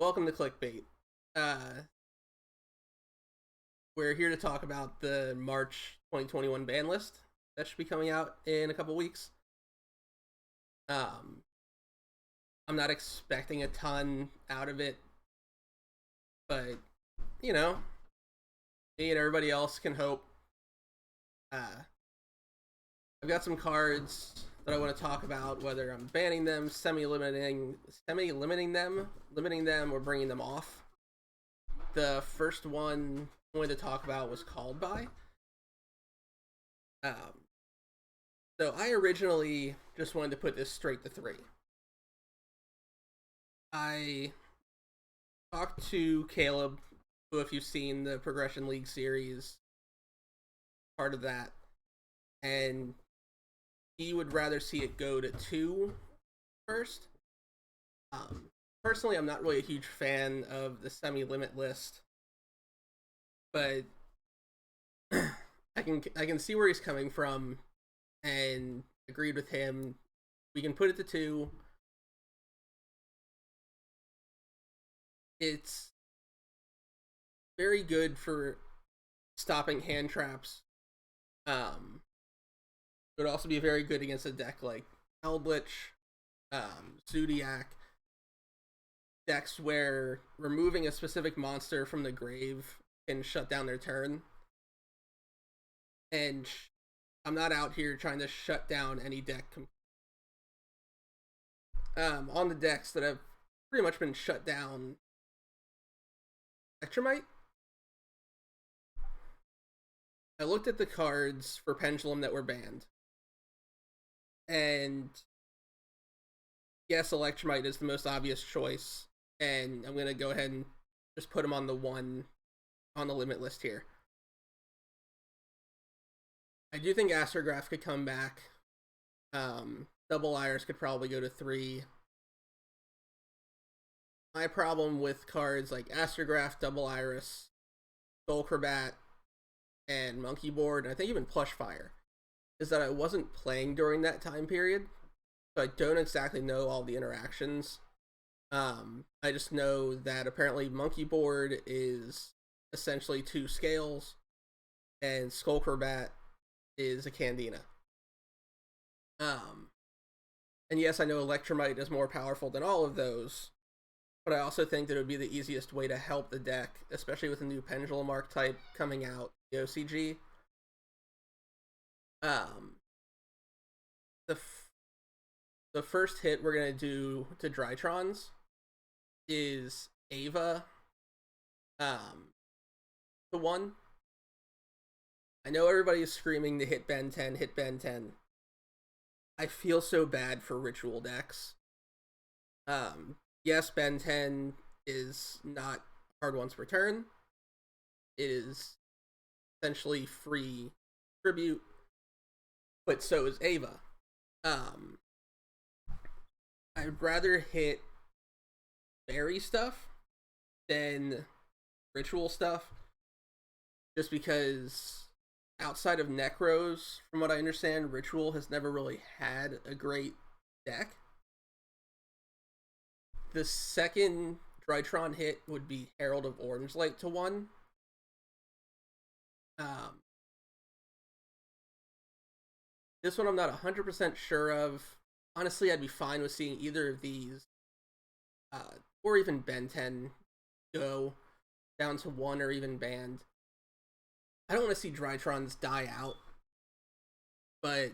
Welcome to Clickbait. Uh, we're here to talk about the March 2021 ban list that should be coming out in a couple weeks. Um, I'm not expecting a ton out of it, but you know, me and everybody else can hope. I've got some cards that I want to talk about, whether I'm banning them, semi-limiting them, limiting them, or bringing them off. The first one I wanted to talk about was Called By. So I originally just wanted to put this straight to 3. I talked to Caleb, who, if you've seen the Progression League series, part of that, and he would rather see it go to 2 first. Personally, I'm not really a huge fan of the semi-limit list, but I can see where he's coming from, and agreed with him. We can put it to 2. It's very good for stopping hand traps. It would also be very good against a deck like Eldritch, Zodiac, decks where removing a specific monster from the grave can shut down their turn. And I'm not out here trying to shut down any deck. On the decks that have pretty much been shut down, Electromite. I looked at the cards for Pendulum that were banned, and yes, Electromite is the most obvious choice, and I'm gonna go ahead and just put him on the limit list here. I do think Astrograph could come back. Double Iris could probably go to 3. My problem with cards like Astrograph, Double Iris, Skullcrabat, and Monkey Board, and I think even Plushfire, is that I wasn't playing during that time period, so I don't exactly know all the interactions. I just know that apparently Monkey Board is essentially 2 scales, and Skullcrabat is a Candina. And yes, I know Electromite is more powerful than all of those, but I also think that it would be the easiest way to help the deck, especially with the new Pendulum archetype coming out, the OCG. The first hit we're going to do to Drytrons is Ava, the 1. I know everybody is screaming to hit Ben 10, hit Ben 10. I feel so bad for ritual decks. Yes, Ben 10 is not hard once per turn. It is essentially free tribute, but so is Ava. I'd rather hit fairy stuff than ritual stuff, just because outside of Necros, from what I understand, Ritual has never really had a great deck. The second Drytron hit would be Herald of Orange Light to 1. This one I'm not 100% sure of. Honestly, I'd be fine with seeing either of these, or even Ben 10 go down to 1 or even banned. I don't want to see Drytrons die out, but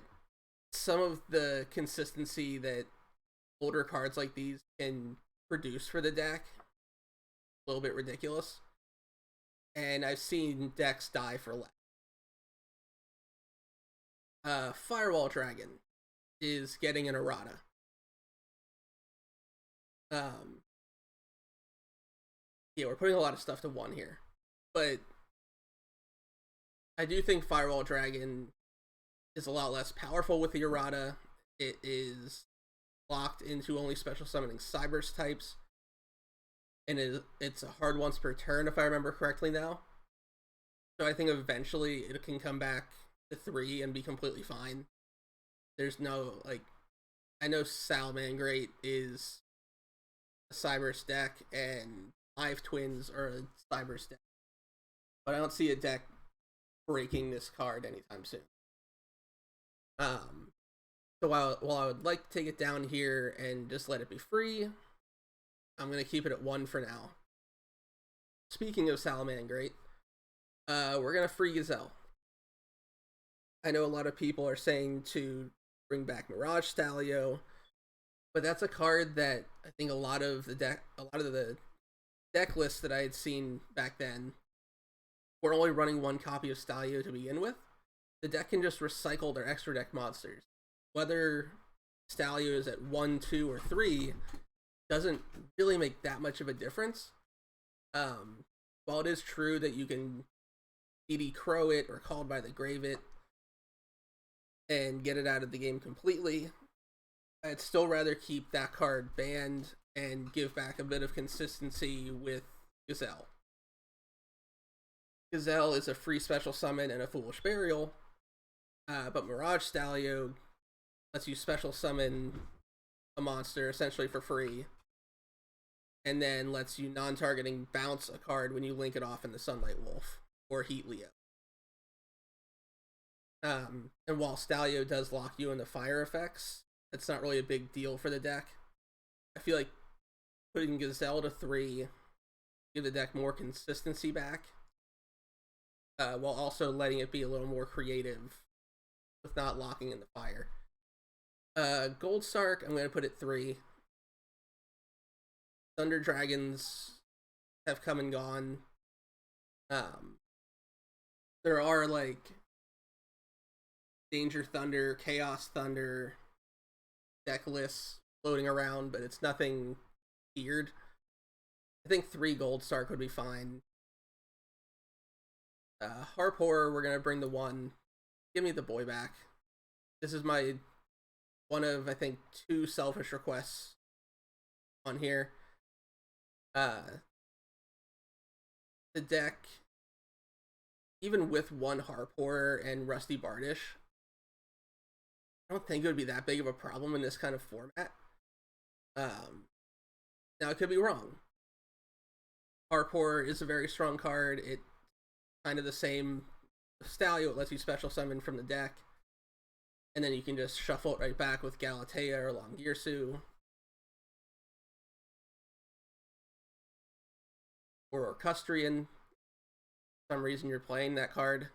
some of the consistency that older cards like these can produce for the deck, a little bit ridiculous. And I've seen decks die for less. Firewall Dragon is getting an errata. Yeah, we're putting a lot of stuff to 1 here, but I do think Firewall Dragon is a lot less powerful with the errata. It is locked into only special summoning Cyberse types, and it's a hard once per turn, if I remember correctly now. So I think eventually it can come back to 3 and be completely fine. There's no, like, I know Salman Great is a Cyberse deck, and Live Twins are a Cyberse deck. But I don't see a deck breaking this card anytime soon. So while I would like to take it down here and just let it be free, I'm going to keep it at 1 for now. Speaking of Salman, great. We're going to free Gazelle. I know a lot of people are saying to bring back Mirage Stalio, but that's a card that I think a lot of the deck lists that I had seen back then were only running 1 copy of Stalio to begin with. The deck can just recycle their extra deck monsters. Whether Stalio is at 1, 2, or 3 doesn't really make that much of a difference. While it is true that you can DD Crow it or Called by the Grave it and get it out of the game completely, I'd still rather keep that card banned and give back a bit of consistency with Gazelle. Gazelle is a free special summon and a Foolish Burial, but Mirage Stalio lets you special summon a monster essentially for free, and then lets you non-targeting bounce a card when you link it off in the Sunlight Wolf or Heat Leo. And while Stalio does lock you in the fire effects, it's not really a big deal for the deck. I feel like putting Gazelle to 3 give the deck more consistency back, while also letting it be a little more creative with not locking in the fire. Gold Sark, I'm going to put it 3. Thunder Dragons have come and gone. There are like Danger Thunder, Chaos Thunder deck lists floating around, but it's nothing weird. I think 3 Gold Sark would be fine. Harp Horror, we're gonna bring the 1. Give me the boy back. This is my one of, I think, 2 selfish requests on here. The deck, even with 1 Harp Horror and Rusty Bardish, I don't think it would be that big of a problem in this kind of format. Now, I could be wrong. Harp Horror is a very strong card. It's kind of the same Stalio. It lets you special summon from the deck, and then you can just shuffle it right back with Galatea or Longirsu. Or Orcustrian. For some reason you're playing that card.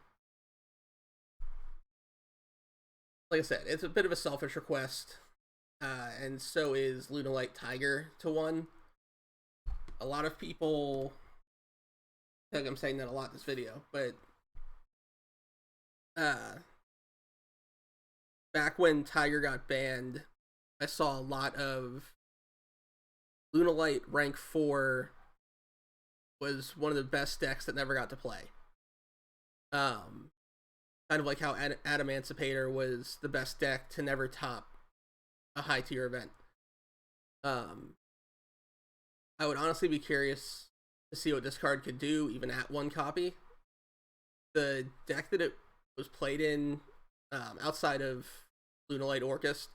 Like I said, it's a bit of a selfish request, and so is Lunalight Tiger to 1. A lot of people, I think I'm saying that a lot in this video, but back when Tiger got banned, I saw a lot of Lunalight rank 4 was one of the best decks that never got to play. Kind of like how Adamancipator was the best deck to never top a high tier event. I would honestly be curious to see what this card could do even at 1 copy. The deck that it was played in, outside of Lunalight Orcust,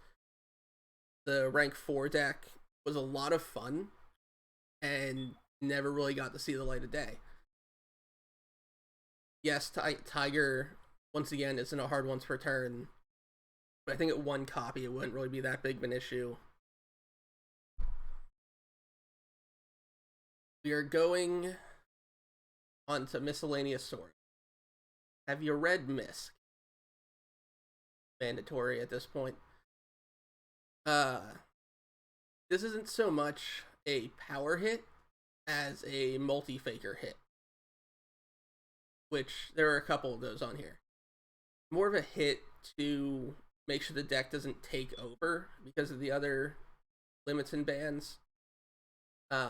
the rank 4 deck was a lot of fun and never really got to see the light of day. Yes, Tiger, once again, isn't a hard once per turn, but I think at 1 copy it wouldn't really be that big of an issue. We are going on to Miscellaneous Sword. Have you read MISC? Mandatory at this point. This isn't so much a power hit as a multi-faker hit, which there are a couple of those on here. More of a hit to make sure the deck doesn't take over because of the other limits and bans. We're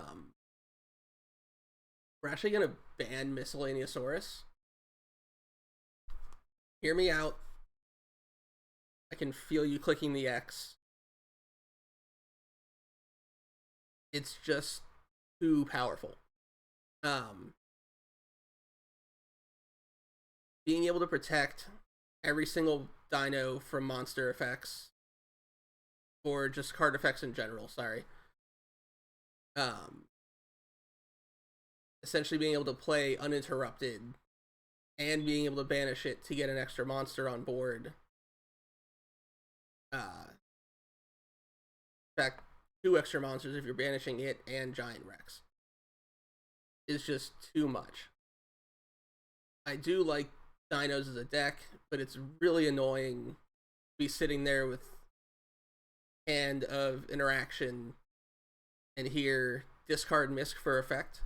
actually going to ban Miscellaneousaurus. Hear me out. I can feel you clicking the X. It's just too powerful. Being able to protect every single dino from monster effects, or just card effects in general, sorry, Um, essentially being able to play uninterrupted and being able to banish it to get an extra monster on board. In fact, 2 extra monsters if you're banishing it and Giant Rex is just too much. I do like dinos as a deck, but it's really annoying to be sitting there with Hand of Interaction and here discard MISC for effect.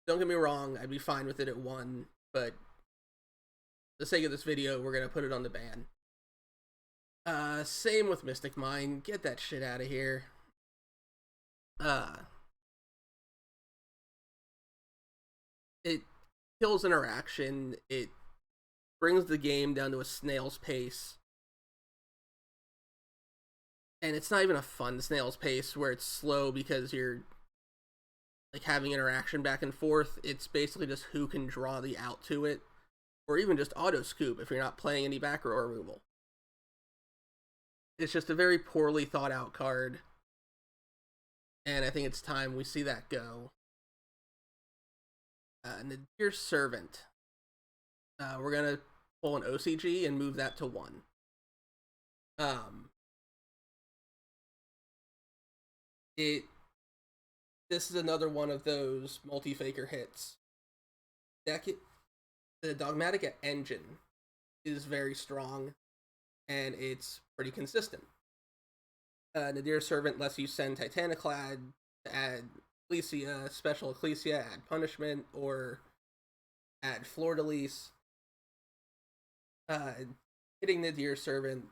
Don't get me wrong, I'd be fine with it at 1, but for the sake of this video, we're going to put it on the ban. Same with Mystic Mine. Get that shit out of here. It kills interaction. It brings the game down to a snail's pace. And it's not even a fun snail's pace where it's slow because you're like having interaction back and forth. It's basically just who can draw the out to it, or even just auto scoop if you're not playing any back row removal. It's just a very poorly thought out card, and I think it's time we see that go. Nadir Servant. We're gonna pull an OCG and move that to 1. This is another one of those multi-faker hits. The Dogmatic engine is very strong, and it's pretty consistent. Nadir Servant lets you send Titaniclad to add Ecclesia, Special Ecclesia, add Punishment, or add Fleur-de-Lis. Hitting Nadir Servant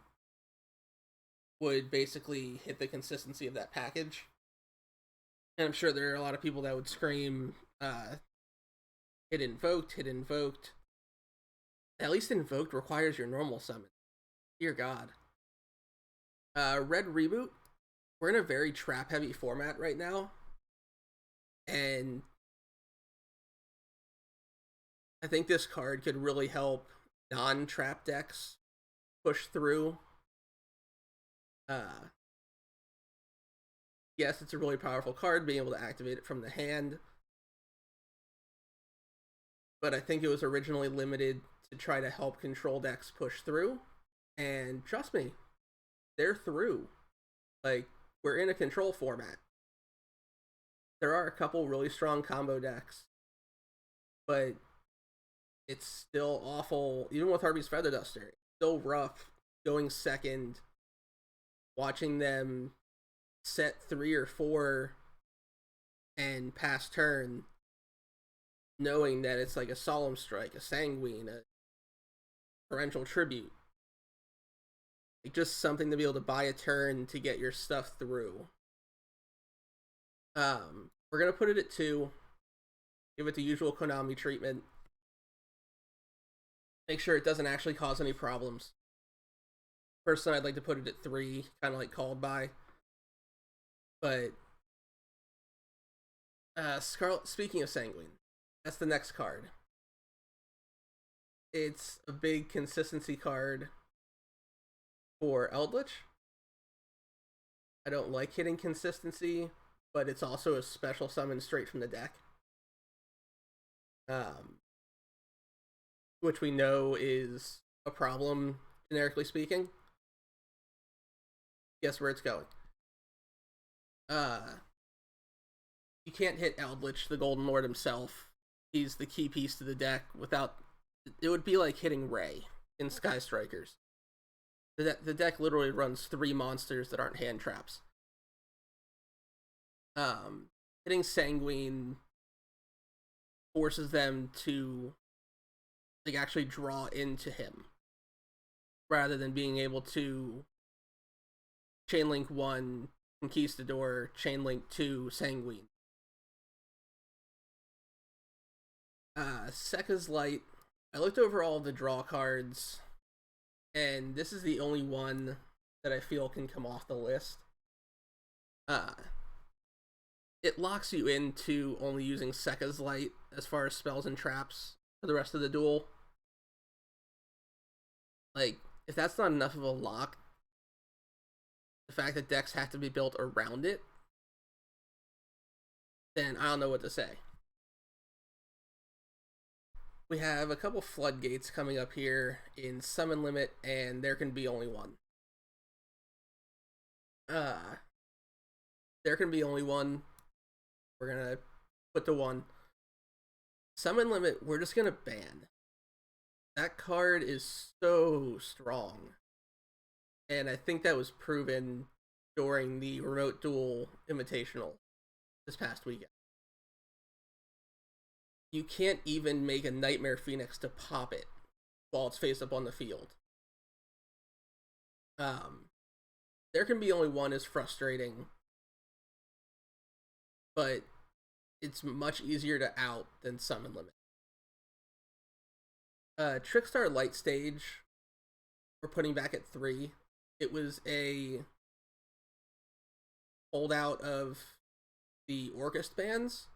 would basically hit the consistency of that package. And I'm sure there are a lot of people that would scream, hit Invoked, hit Invoked. At least Invoked requires your normal summon. Dear God. Red Reboot. We're in a very trap-heavy format right now. And I think this card could really help non-trap decks push through. Yes, it's a really powerful card, being able to activate it from the hand. But I think it was originally limited to try to help control decks push through. And trust me, they're through. Like, we're in a control format. There are a couple really strong combo decks, but it's still awful. Even with Harvey's Feather Duster, it's still rough going second, watching them set 3 or 4 and pass turn, knowing that it's like a Solemn Strike, a Sanguine, a Torrential Tribute. Like, just something to be able to buy a turn to get your stuff through. We're gonna put it at 2. Give it the usual Konami treatment. Make sure it doesn't actually cause any problems. Personally, I'd like to put it at 3, kind of like Called By. But speaking of Sanguine, that's the next card. It's a big consistency card for Eldritch. I don't like hitting consistency, but it's also a special summon straight from the deck. Which we know is a problem, generically speaking. Guess where it's going. You can't hit Eldritch, the Golden Lord himself. He's the key piece to the deck. Without, it would be like hitting Ray in Sky Strikers. The deck literally runs 3 monsters that aren't hand traps. Hitting Sanguine forces them to like actually draw into him, rather than being able to chainlink 1 Conquistador, chainlink 2 Sanguine. Sekka's Light. I looked over all the draw cards, and this is the only one that I feel can come off the list. It locks you into only using Sekka's Light as far as spells and traps for the rest of the duel. Like, if that's not enough of a lock, the fact that decks have to be built around it, then I don't know what to say. We have a couple floodgates coming up here in Summon Limit, and there can be only one. There can be only one. We're gonna put the one. Summon Limit, we're just gonna ban. That card is so strong. And I think that was proven during the Remote Duel Invitational this past weekend. You can't even make a Nightmare Phoenix to pop it while it's face up on the field. There can be only one is frustrating, but it's much easier to out than Summon Limit. Trickstar Light Stage, we're putting back at 3. It was a holdout of the Orcust bans.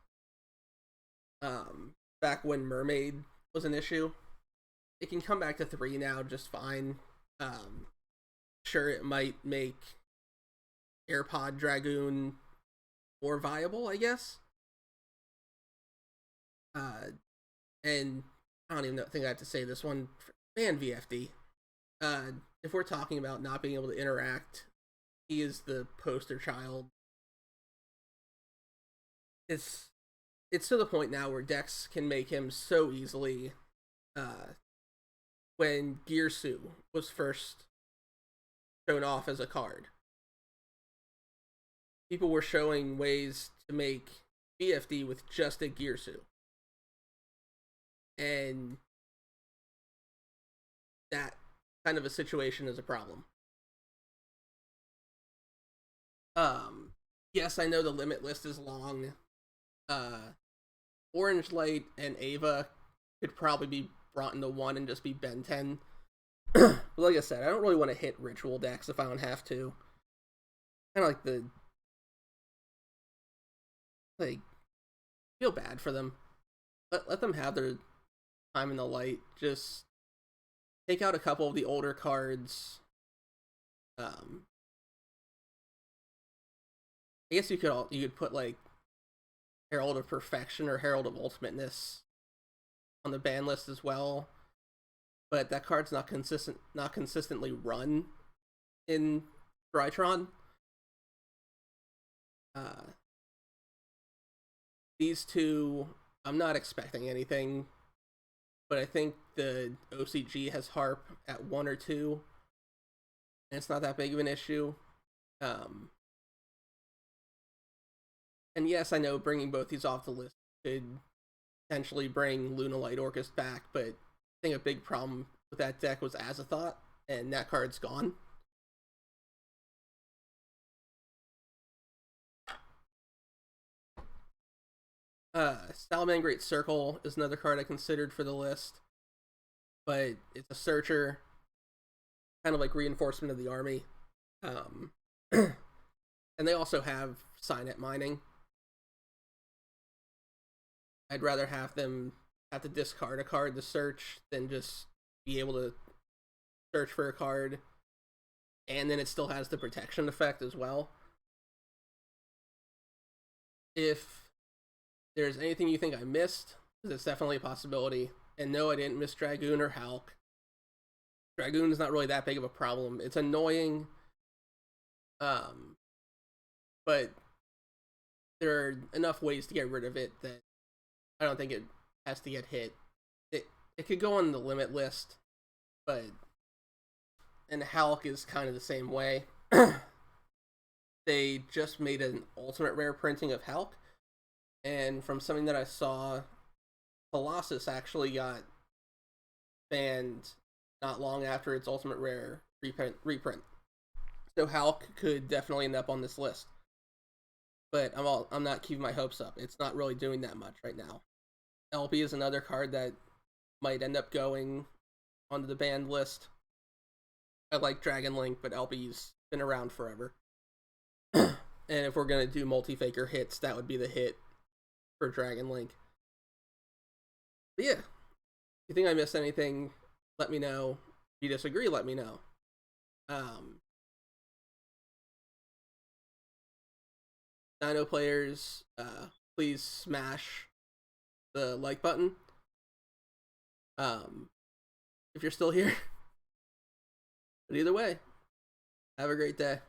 Back when Mermaid was an issue. It can come back to 3 now just fine. Sure, it might make AirPod Dragoon more viable, I guess. And I don't even think I have to say this one. Ban VFD. If we're talking about not being able to interact, he is the poster child. It's to the point now where decks can make him so easily. When Gearsu was first shown off as a card, people were showing ways to make BFD with just a Gearsu. And that kind of a situation is a problem. Yes, I know the limit list is long. Orange Light and Ava could probably be brought into one and just be Ben 10. But like I said, I don't really want to hit ritual decks if I don't have to. Kind of like feel bad for them. Let them have their time in the light. Just take out a couple of the older cards. I guess you could put like Herald of Perfection or Herald of Ultimateness on the ban list as well, but that card's not consistently run in Drytron. These two, I'm not expecting anything, but I think the OCG has Harp at 1 or 2, and it's not that big of an issue. And yes, I know bringing both these off the list could potentially bring Lunalight Orcust back, but I think a big problem with that deck was Azathoth, and that card's gone. Salman Great Circle is another card I considered for the list, but it's a searcher, kind of like reinforcement of the army. And they also have Signet Mining. I'd rather have them have to discard a card to search than just be able to search for a card, and then it still has the protection effect as well. If there's anything you think I missed, because it's definitely a possibility, and no, I didn't miss Dragoon or Halc. Dragoon is not really that big of a problem. It's annoying, but there are enough ways to get rid of it that I don't think it has to get hit. It could go on the limit list, and Halc is kind of the same way. They just made an ultimate rare printing of Halc, and from something that I saw, Colossus actually got banned not long after its ultimate rare reprint. So Halc could definitely end up on this list, but I'm not keeping my hopes up. It's not really doing that much right now. LP is another card that might end up going onto the banned list. I like Dragon Link, but LP's been around forever. And if we're gonna do multi-faker hits, that would be the hit for Dragon Link. But yeah, if you think I missed anything, let me know. If you disagree, let me know. Dino players, please smash the like button. If you're still here. But either way, have a great day.